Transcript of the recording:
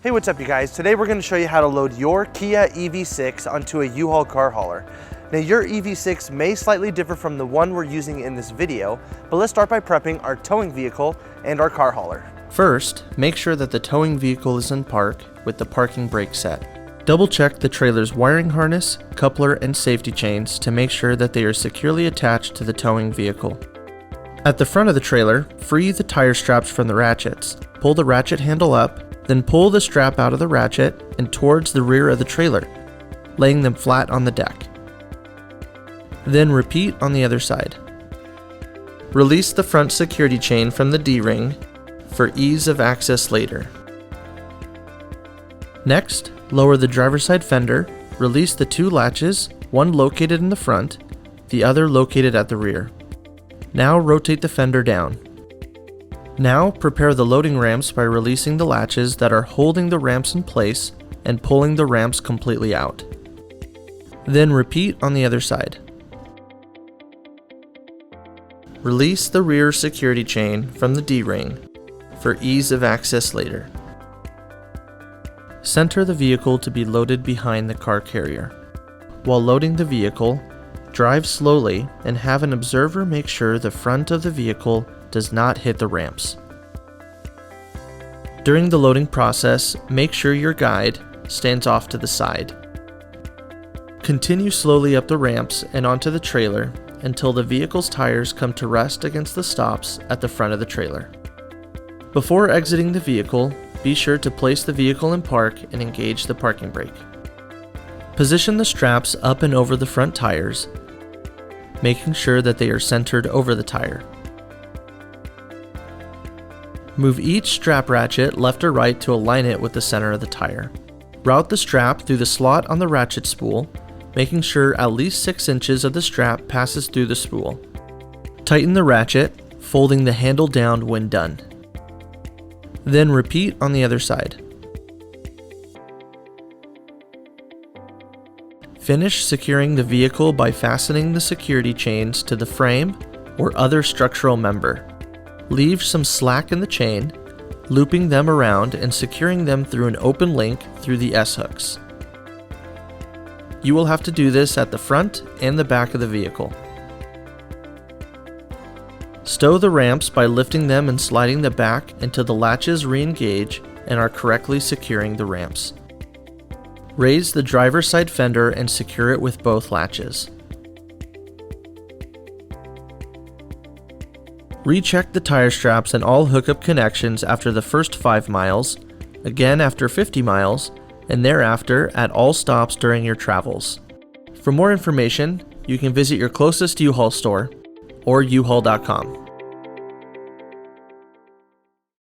Hey, what's up you guys? Today we're going to show you how to load your Kia EV6 onto a U-Haul car hauler. Now your EV6 may slightly differ from the one we're using in this video, but let's start by prepping our towing vehicle and our car hauler. First, make sure that the towing vehicle is in park with the parking brake set. Double check the trailer's wiring harness, coupler, and safety chains to make sure that they are securely attached to the towing vehicle. At the front of the trailer, free the tire straps from the ratchets. Pull the ratchet handle up, then pull the strap out of the ratchet and towards the rear of the trailer, laying them flat on the deck. Then repeat on the other side. Release the front security chain from the D-ring for ease of access later. Next, lower the driver's side fender, release the two latches, one located in the front, the other located at the rear. Now rotate the fender down. Now prepare the loading ramps by releasing the latches that are holding the ramps in place and pulling the ramps completely out. Then repeat on the other side. Release the rear security chain from the D-ring for ease of access later. Center the vehicle to be loaded behind the car carrier. While loading the vehicle, drive slowly and have an observer make sure the front of the vehicle does not hit the ramps. During the loading process, make sure your guide stands off to the side. Continue slowly up the ramps and onto the trailer until the vehicle's tires come to rest against the stops at the front of the trailer. Before exiting the vehicle, be sure to place the vehicle in park and engage the parking brake. Position the straps up and over the front tires, making sure that they are centered over the tire. Move each strap ratchet left or right to align it with the center of the tire. Route the strap through the slot on the ratchet spool, making sure at least 6 inches of the strap passes through the spool. Tighten the ratchet, folding the handle down when done. Then repeat on the other side. Finish securing the vehicle by fastening the security chains to the frame or other structural member. Leave some slack in the chain, looping them around and securing them through an open link through the S-hooks. You will have to do this at the front and the back of the vehicle. Stow the ramps by lifting them and sliding the back until the latches re-engage and are correctly securing the ramps. Raise the driver's side fender and secure it with both latches. Recheck the tire straps and all hookup connections after the first 5 miles, again after 50 miles, and thereafter at all stops during your travels. For more information, you can visit your closest U-Haul store or uhaul.com.